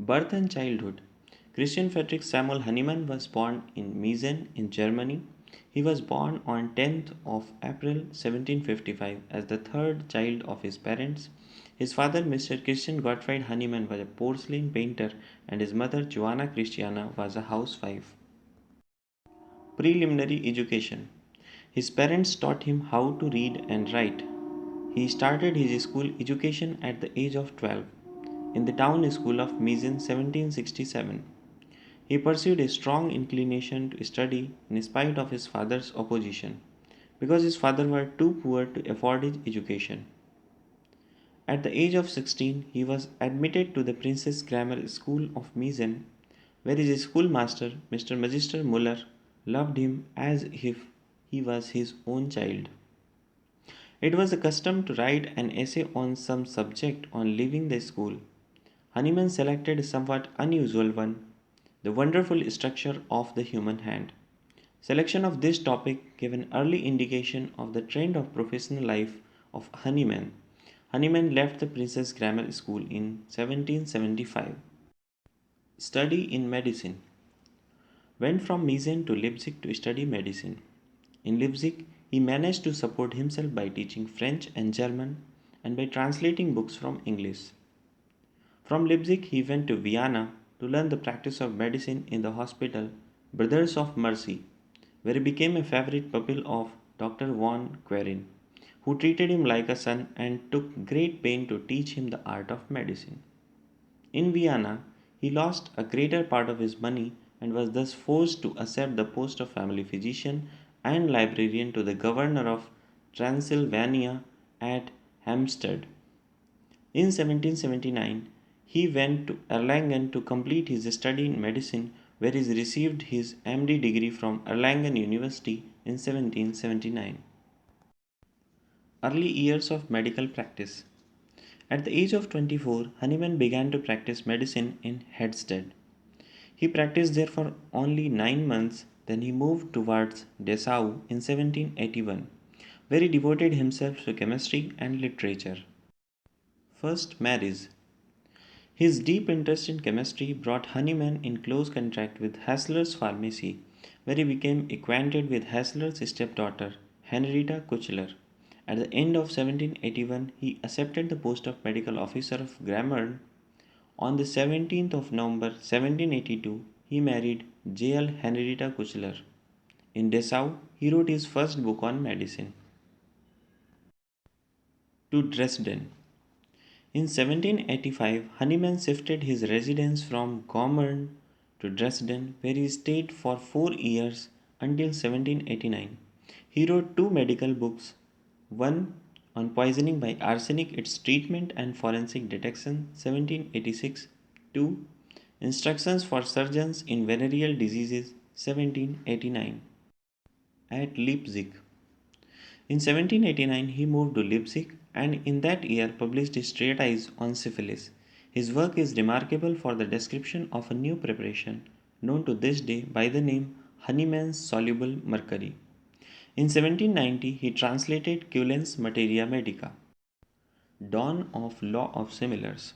Birth and childhood. Christian Friedrich Samuel Hahnemann was born in Meissen in Germany. He was born on 10th of April 1755 as the third child of his parents. His father, Mr. Christian Gottfried Hahnemann, was a porcelain painter and his mother, Joanna Christiana, was a housewife. Preliminary education. His parents taught him how to read and write. He started his school education at the age of 12 in the town school of Meissen 1767. He pursued a strong inclination to study in spite of his father's opposition, because his father was too poor to afford his education. At the age of 16, he was admitted to the Princess Grammar School of Meissen, where his schoolmaster, Mr. Magister Muller, loved him as if he was his own child. It was the custom to write an essay on some subject on leaving the school. Hahnemann selected a somewhat unusual one, the wonderful structure of the human hand. Selection of this topic gave an early indication of the trend of professional life of Hahnemann. Hahnemann left the Princess Grammar School in 1775. Study in medicine. Went from Meissen to Leipzig to study medicine. In Leipzig, he managed to support himself by teaching French and German and by translating books from English. From Leipzig, he went to Vienna to learn the practice of medicine in the hospital Brothers of Mercy, where he became a favorite pupil of Dr. von Querin, who treated him like a son and took great pain to teach him the art of medicine. In Vienna, he lost a greater part of his money and was thus forced to accept the post of family physician and librarian to the governor of Transylvania at Hampstead. In 1779, he went to Erlangen to complete his study in medicine, where he received his MD degree from Erlangen University in 1779. Early years of medical practice. At the age of 24, Hahnemann began to practice medicine in Hedsted. He practiced there for only 9 months, then he moved towards Dessau in 1781, where he devoted himself to chemistry and literature. First marriage. His deep interest in chemistry brought Hahnemann in close contact with Hassler's pharmacy, where he became acquainted with Hassler's stepdaughter, Henrietta Kuchler. At the end of 1781, he accepted the post of medical officer of Grammern. On the 17th of November 1782, he married J.L. Henrietta Kuchler. In Dessau, he wrote his first book on medicine. To Dresden. In 1785, Hahnemann shifted his residence from Gommern to Dresden, where he stayed for 4 years until 1789. He wrote two medical books, one on poisoning by arsenic, its treatment and forensic detection, 1786, two instructions for surgeons in venereal diseases, 1789. At Leipzig. In 1789, he moved to Leipzig and in that year published his treatise on syphilis. His work is remarkable for the description of a new preparation known to this day by the name Hahnemann's soluble mercury. In 1790, he translated Cullen's Materia Medica. Dawn of Law of Similars.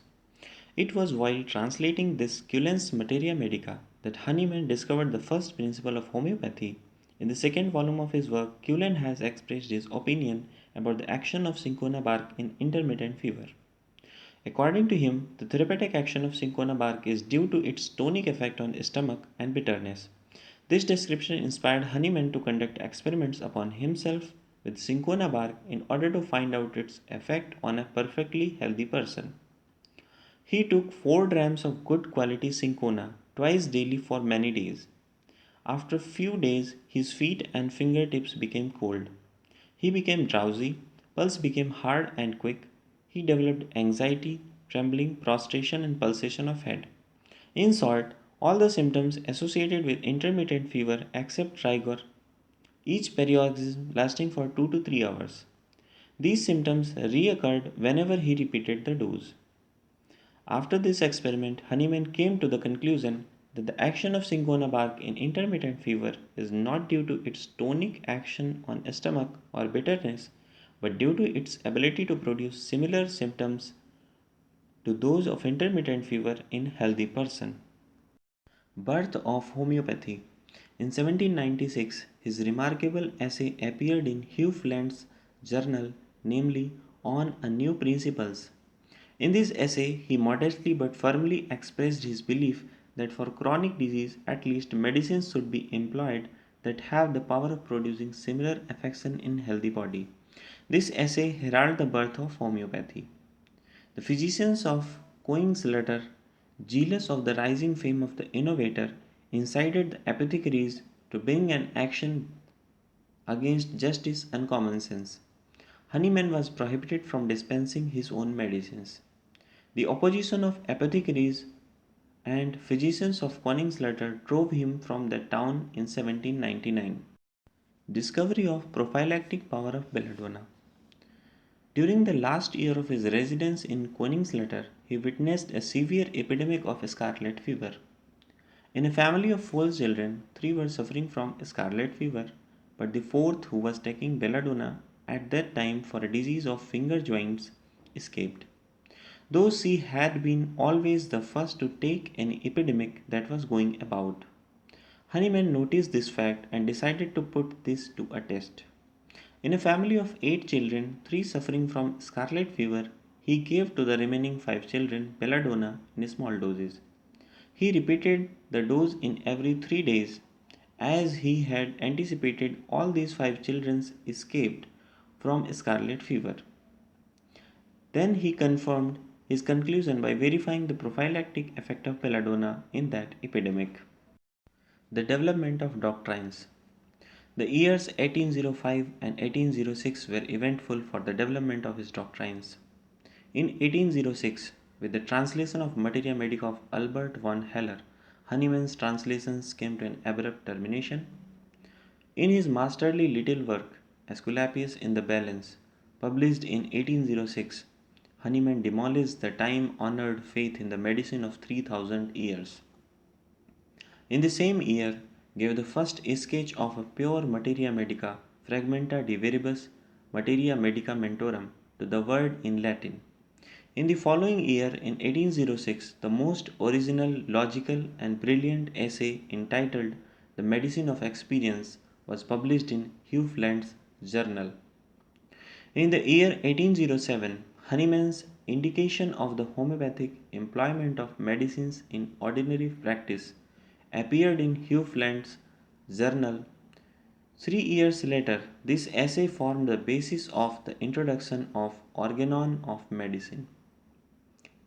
It was while translating this Cullen's Materia Medica that Hahnemann discovered the first principle of homeopathy. In the second volume of his work, Cullen has expressed his opinion about the action of cinchona bark in intermittent fever. According to him, the therapeutic action of cinchona bark is due to its tonic effect on stomach and bitterness. This description inspired Hahnemann to conduct experiments upon himself with cinchona bark in order to find out its effect on a perfectly healthy person. He took 4 drams of good quality cinchona twice daily for many days. After a few days, his feet and fingertips became cold. He became drowsy, pulse became hard and quick. He developed anxiety, trembling, prostration, and pulsation of head. In short, all the symptoms associated with intermittent fever except rigor, each paroxysm lasting for 2 to 3 hours. These symptoms reoccurred whenever he repeated the dose. After this experiment, Hahnemann came to the conclusion that the action of cinchona bark in intermittent fever is not due to its tonic action on stomach or bitterness, but due to its ability to produce similar symptoms to those of intermittent fever in healthy person. Birth of homeopathy. In 1796, his remarkable essay appeared in Hugh Flint's journal, namely On a New Principles. In this essay, he modestly but firmly expressed his belief that for chronic disease, at least medicines should be employed that have the power of producing similar affection in healthy body. This essay heralded the birth of homeopathy. The physicians of Coing's letter, jealous of the rising fame of the innovator, incited the apothecaries to bring an action against justice and common sense. Hahnemann was prohibited from dispensing his own medicines. The opposition of apothecaries and physicians of Königslutter drove him from the town in 1799. Discovery of prophylactic power of belladonna. During the last year of his residence in Königslutter, he witnessed a severe epidemic of scarlet fever. In a family of 4 children, 3 were suffering from scarlet fever, but the fourth, who was taking belladonna at that time for a disease of finger joints, escaped. Though she had been always the first to take an epidemic that was going about. Hahnemann noticed this fact and decided to put this to a test. In a family of 8 children, 3 suffering from scarlet fever, he gave to the remaining 5 children belladonna in small doses. He repeated the dose in every 3 days. As he had anticipated, all these 5 children escaped from scarlet fever. Then he confirmed his conclusion by verifying the prophylactic effect of belladonna in that epidemic. The development of doctrines. The years 1805 and 1806 were eventful for the development of his doctrines. In 1806, with the translation of Materia Medica of Albert von Haller, Hahnemann's translations came to an abrupt termination. In his masterly little work, Aesculapius in the Balance, published in 1806, Hahnemann demolished the time honored faith in the medicine of 3000 years. In the same year, gave the first sketch of a pure materia medica, fragmenta de veribus materia medicamentorum, to the world in Latin. In the following year, in 1806, the most original, logical, and brilliant essay entitled The Medicine of Experience was published in Hugh Flint's journal. In the year 1807, Hahnemann's indication of the homeopathic employment of medicines in ordinary practice appeared in Hugh Flint's journal. 3 years later, this essay formed the basis of the introduction of Organon of Medicine.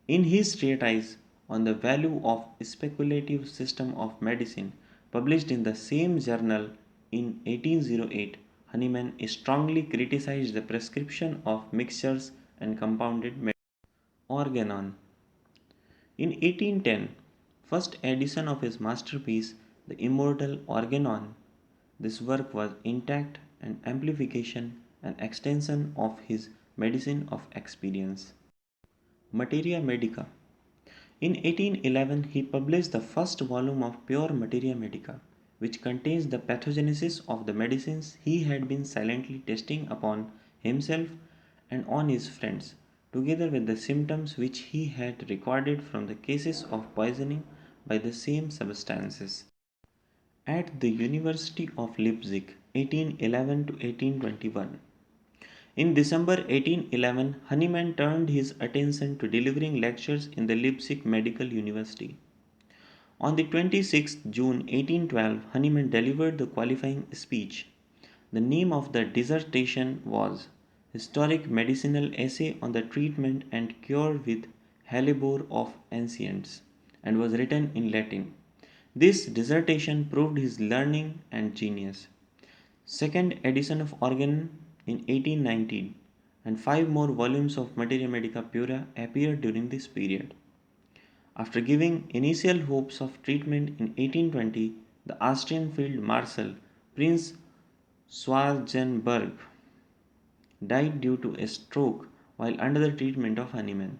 In his treatise on the value of speculative system of medicine, published in the same journal in 1808, Hahnemann strongly criticized the prescription of mixtures and compounded medicine. Organon. In 1810, first edition of his masterpiece, The Immortal Organon. This work was intact and amplification and extension of his medicine of experience. Materia Medica. In 1811, he published the first volume of Pure Materia Medica, which contains the pathogenesis of the medicines he had been silently testing upon himself and on his friends, together with the symptoms which he had recorded from the cases of poisoning by the same substances. At the University of Leipzig, 1811 to 1821. In December 1811, Hahnemann turned his attention to delivering lectures in the Leipzig Medical University. On the 26th June 1812, Hahnemann delivered the qualifying speech. The name of the dissertation was Historic Medicinal Essay on the Treatment and Cure with Hellebore of Ancients, and was written in Latin. This dissertation proved his learning and genius. Second edition of Organon in 1819, and 5 more volumes of Materia Medica Pura appeared during this period. After giving initial hopes of treatment in 1820, the Austrian field marshal Prince Schwarzenberg died due to a stroke while under the treatment of Hahnemann.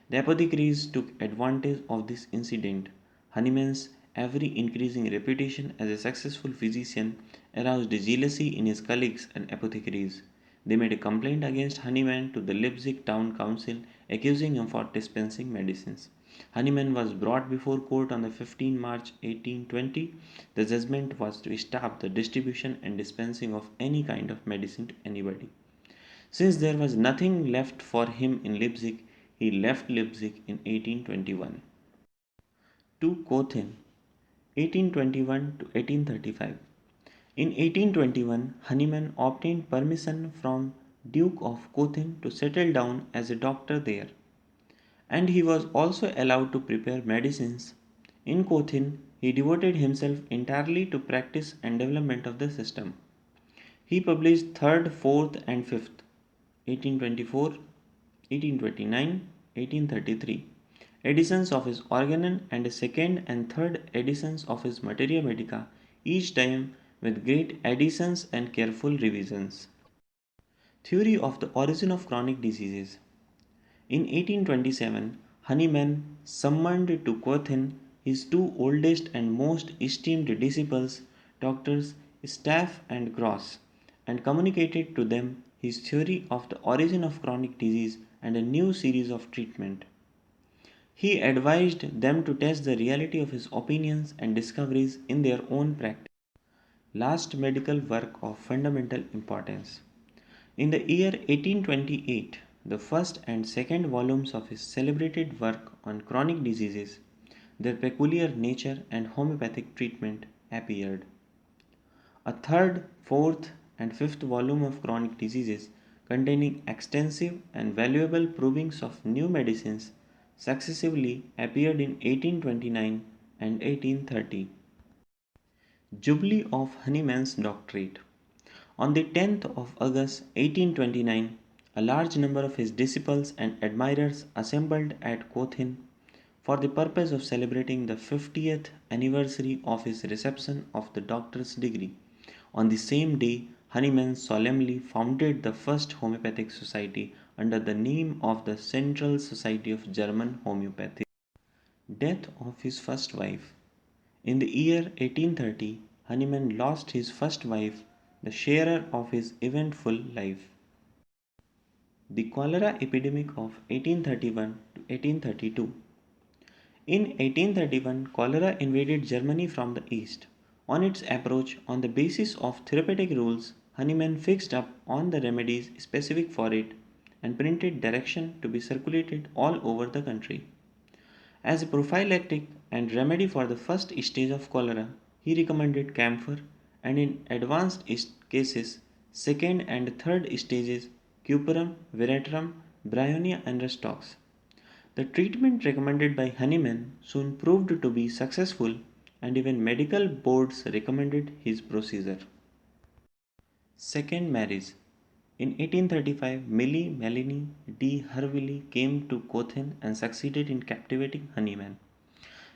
The apothecaries took advantage of this incident. Hahnemann's ever increasing reputation as a successful physician aroused jealousy in his colleagues and apothecaries. They made a complaint against Hahnemann to the Leipzig Town Council accusing him for dispensing medicines. Hahnemann was brought before court on the 15 March 1820. The judgment was to stop the distribution and dispensing of any kind of medicine to anybody. Since there was nothing left for him in Leipzig, he left Leipzig in 1821. To Cothen, 1821 to 1835. In 1821, Hahnemann obtained permission from Duke of Cothen to settle down as a doctor there, and he was also allowed to prepare medicines. In Cothen, he devoted himself entirely to practice and development of the system. He published 3rd, 4th, and 5th, 1824, 1829, 1833 editions of his Organon and a second and third editions of his Materia Medica, each time with great additions and careful revisions. Theory of the origin of chronic diseases. In 1827, Hahnemann summoned to Cothen his two oldest and most esteemed disciples, Doctors Staff and Gross, and communicated to them his theory of the origin of chronic disease and a new series of treatment. He advised them to test the reality of his opinions and discoveries in their own practice. Last medical work of fundamental importance. In the year 1828, the first and second volumes of his celebrated work on chronic diseases, their peculiar nature and homeopathic treatment appeared. A third, fourth, and fifth volume of chronic diseases, containing extensive and valuable provings of new medicines, successively appeared in 1829 and 1830. Jubilee of Hahnemann's doctorate. On the 10th of August 1829, a large number of his disciples and admirers assembled at Cothen for the purpose of celebrating the 50th anniversary of his reception of the doctor's degree. On the same day, Hahnemann solemnly founded the first homeopathic society under the name of the Central Society of German Homeopathy. Death of his first wife. In the year 1830, Hahnemann lost his first wife, the sharer of his eventful life. The cholera epidemic of 1831 to 1832. In 1831, cholera invaded Germany from the east. On its approach, on the basis of therapeutic rules, Hahnemann fixed up on the remedies specific for it and printed direction to be circulated all over the country. As a prophylactic and remedy for the first stage of cholera, he recommended camphor, and in advanced cases, second and third stages, cuprum, veratrum, bryonia, and rustox. The treatment recommended by Hahnemann soon proved to be successful, and even medical boards recommended his procedure. Second marriage. In 1835, Millie Melanie de Herville came to Cothen and succeeded in captivating Hahnemann.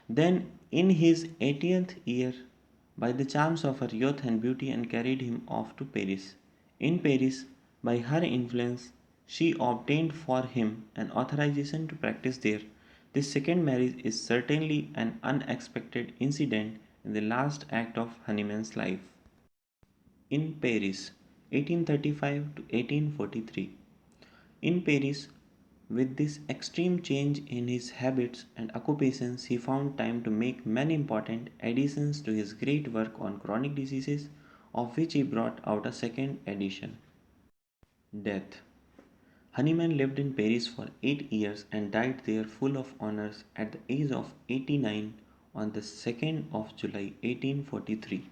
Then, in his 80th year, by the charms of her youth and beauty, and carried him off to Paris. In Paris, by her influence, she obtained for him an authorization to practice there. This second marriage is certainly an unexpected incident in the last act of Hahnemann's life. In Paris, 1835 to 1843. In Paris, with this extreme change in his habits and occupations, he found time to make many important additions to his great work on chronic diseases, of which he brought out a second edition. Death. Hahnemann lived in Paris for 8 years and died there full of honors at the age of 89 on the 2nd of July 1843.